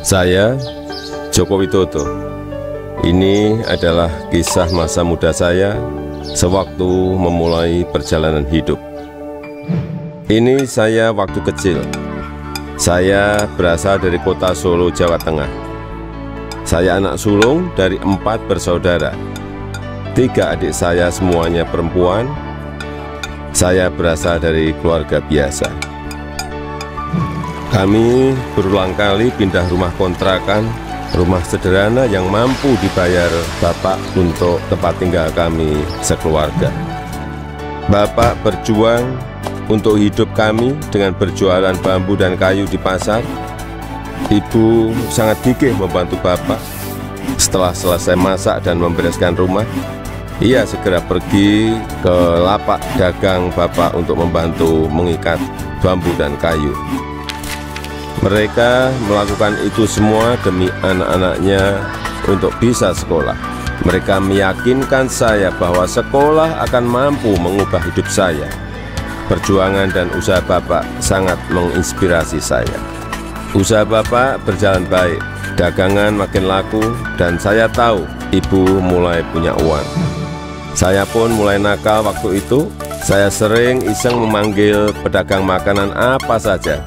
Saya, Joko Widodo. Ini adalah kisah masa muda saya sewaktu memulai perjalanan hidup. Ini saya waktu kecil. Saya berasal dari kota Solo, Jawa Tengah. Saya anak sulung dari 4 bersaudara. 3 adik saya semuanya perempuan. Saya berasal dari keluarga biasa. Kami berulang kali pindah rumah kontrakan, rumah sederhana yang mampu dibayar Bapak untuk tempat tinggal kami sekeluarga. Bapak berjuang untuk hidup kami dengan berjualan bambu dan kayu di pasar. Ibu sangat gigih membantu Bapak. Setelah selesai masak dan membereskan rumah, ia segera pergi ke lapak dagang Bapak untuk membantu mengikat bambu dan kayu. Mereka melakukan itu semua demi anak-anaknya untuk bisa sekolah. Mereka meyakinkan saya bahwa sekolah akan mampu mengubah hidup saya. Perjuangan dan usaha Bapak sangat menginspirasi saya. Usaha Bapak berjalan baik, dagangan makin laku, dan saya tahu Ibu mulai punya uang. Saya pun mulai nakal waktu itu. Saya sering iseng memanggil pedagang makanan apa saja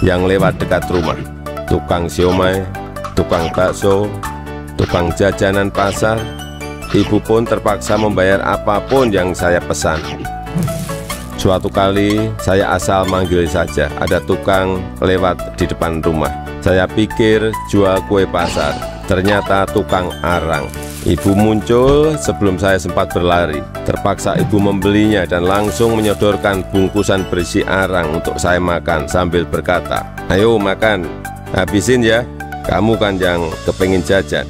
yang lewat dekat rumah. Tukang siomay, tukang bakso, tukang jajanan pasar. Ibu pun terpaksa membayar apapun yang saya pesan. Suatu kali saya asal manggil saja, ada tukang lewat di depan rumah. Saya pikir jual kue pasar, ternyata tukang arang. Ibu muncul sebelum saya sempat berlari. Terpaksa ibu membelinya dan langsung menyodorkan bungkusan berisi arang untuk saya makan sambil berkata, "Ayo makan, habisin ya, kamu kan yang kepengin jajan."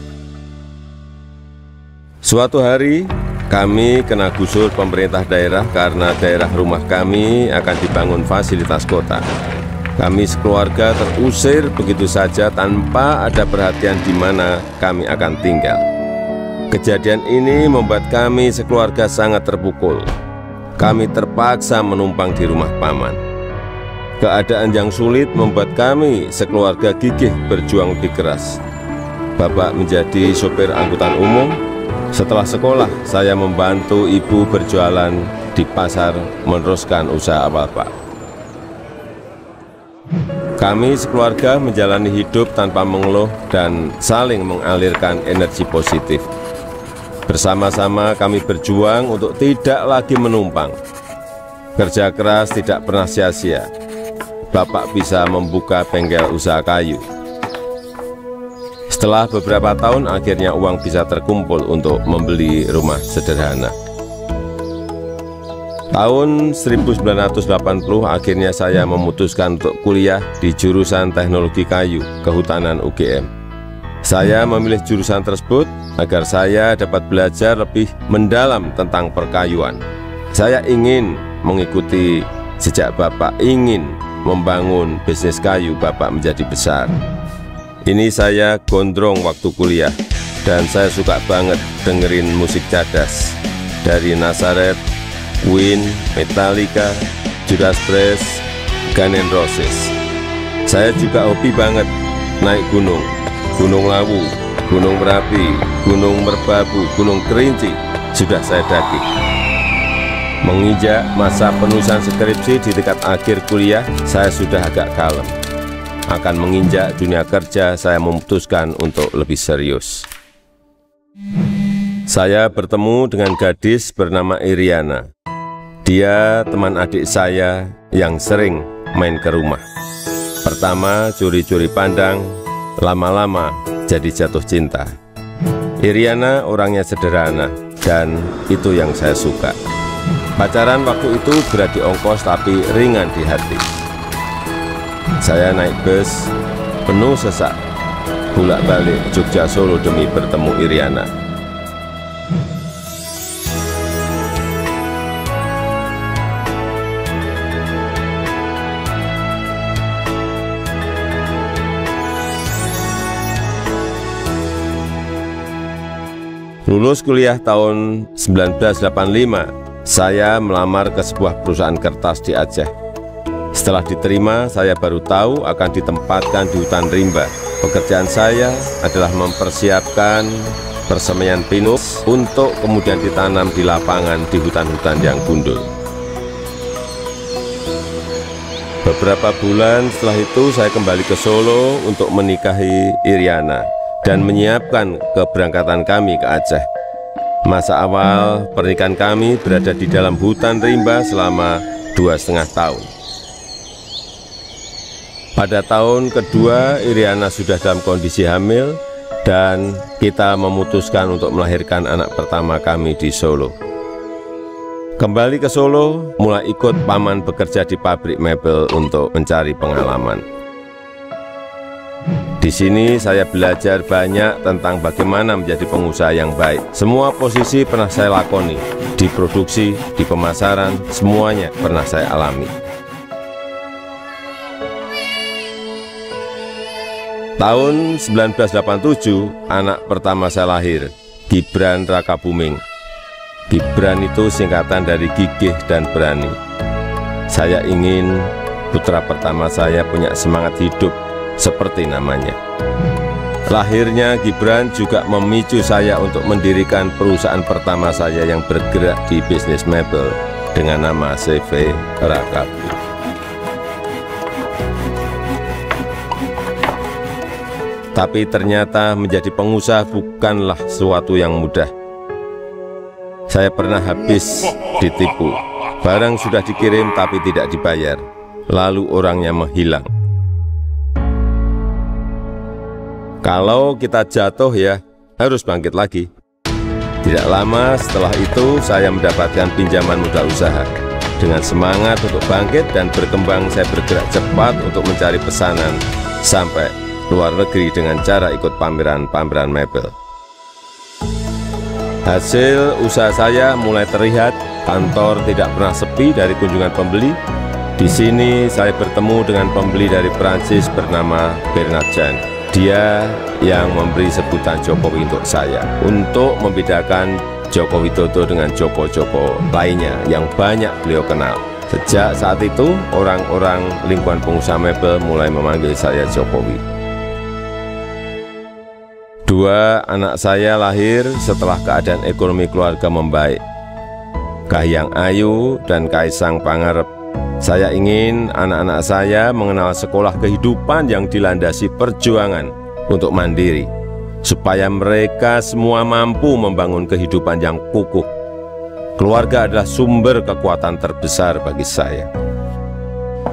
Suatu hari kami kena gusur pemerintah daerah karena daerah rumah kami akan dibangun fasilitas kota. Kami sekeluarga terusir begitu saja tanpa ada perhatian di mana kami akan tinggal. Kejadian ini membuat kami sekeluarga sangat terpukul. Kami terpaksa menumpang di rumah paman. Keadaan yang sulit membuat kami sekeluarga gigih berjuang lebih keras. Bapak menjadi sopir angkutan umum. Setelah sekolah, saya membantu ibu berjualan di pasar meneruskan usaha Bapak. Kami sekeluarga menjalani hidup tanpa mengeluh dan saling mengalirkan energi positif. Bersama-sama kami berjuang untuk tidak lagi menumpang. Kerja keras tidak pernah sia-sia. Bapak bisa membuka bengkel usaha kayu. Setelah beberapa tahun, akhirnya uang bisa terkumpul untuk membeli rumah sederhana. Tahun 1980, akhirnya saya memutuskan untuk kuliah di jurusan Teknologi Kayu Kehutanan UGM. Saya memilih jurusan tersebut agar saya dapat belajar lebih mendalam tentang perkayuan. Saya ingin mengikuti jejak Bapak, ingin membangun bisnis kayu Bapak menjadi besar. Ini saya gondrong waktu kuliah, dan saya suka banget dengerin musik cadas dari Nazareth, Queen, Metallica, Judas Priest, Guns N' Roses. Saya juga hobi banget naik gunung. Gunung Lawu, Gunung Merapi, Gunung Merbabu, Gunung Kerinci sudah saya daki. Menginjak masa penulisan skripsi di dekat akhir kuliah, saya sudah agak kalem. Akan menginjak dunia kerja, saya memutuskan untuk lebih serius. Saya bertemu dengan gadis bernama Iriana. Dia teman adik saya yang sering main ke rumah. Pertama curi-curi pandang, lama-lama jadi jatuh cinta. Iriana orangnya sederhana, dan itu yang saya suka. Pacaran waktu itu berat di ongkos tapi ringan di hati. Saya naik bus penuh sesak, bolak-balik Jogja Solo demi bertemu Iriana. Lulus kuliah tahun 1985, saya melamar ke sebuah perusahaan kertas di Aceh. Setelah diterima, saya baru tahu akan ditempatkan di hutan rimba Pekerjaan saya adalah mempersiapkan persemaian pinus untuk kemudian ditanam di lapangan di hutan-hutan yang gundul. Beberapa bulan setelah itu saya kembali ke Solo untuk menikahi Iriana dan menyiapkan keberangkatan kami ke Aceh. Masa awal pernikahan kami berada di dalam hutan rimba selama 2,5 tahun. Pada tahun kedua, Iriana sudah dalam kondisi hamil dan kita memutuskan untuk melahirkan anak pertama kami di Solo. Kembali ke Solo, mulai ikut paman bekerja di pabrik mebel untuk mencari pengalaman. Di sini saya belajar banyak tentang bagaimana menjadi pengusaha yang baik. Semua posisi pernah saya lakoni, di produksi, di pemasaran, semuanya pernah saya alami. Tahun 1987, anak pertama saya lahir, Gibran Rakabuming. Gibran itu singkatan dari gigih dan berani. Saya ingin putra pertama saya punya semangat hidup seperti namanya. Lahirnya Gibran juga memicu saya untuk mendirikan perusahaan pertama saya yang bergerak di bisnis mebel dengan nama CV Rakabu. Tapi ternyata menjadi pengusaha bukanlah sesuatu yang mudah. Saya pernah habis ditipu. Barang sudah dikirim tapi tidak dibayar. Lalu orangnya menghilang. Kalau kita jatuh ya harus bangkit lagi. Tidak lama setelah itu saya mendapatkan pinjaman modal usaha. Dengan semangat untuk bangkit dan berkembang, saya bergerak cepat untuk mencari pesanan sampai luar negeri dengan cara ikut pameran-pameran mebel. Hasil usaha saya mulai terlihat, kantor tidak pernah sepi dari kunjungan pembeli. Di sini saya bertemu dengan pembeli dari Prancis bernama Bernard Jean. Dia yang memberi sebutan Jokowi untuk saya, untuk membedakan Joko Widodo dengan Joko-Joko lainnya yang banyak beliau kenal. Sejak saat itu, orang-orang lingkungan pengusaha mebel mulai memanggil saya Jokowi. Dua anak saya lahir setelah keadaan ekonomi keluarga membaik. Kahiyang Ayu dan Kaisang Pangarep. Saya ingin anak-anak saya mengenal sekolah kehidupan yang dilandasi perjuangan untuk mandiri, supaya mereka semua mampu membangun kehidupan yang kukuh. Keluarga adalah sumber kekuatan terbesar bagi saya.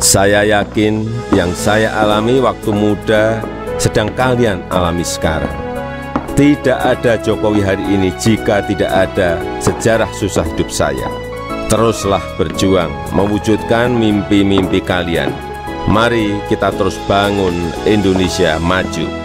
Saya yakin yang saya alami waktu muda sedang kalian alami sekarang. Tidak ada Jokowi hari ini jika tidak ada sejarah susah hidup saya. Teruslah berjuang mewujudkan mimpi-mimpi kalian. Mari kita terus bangun Indonesia maju.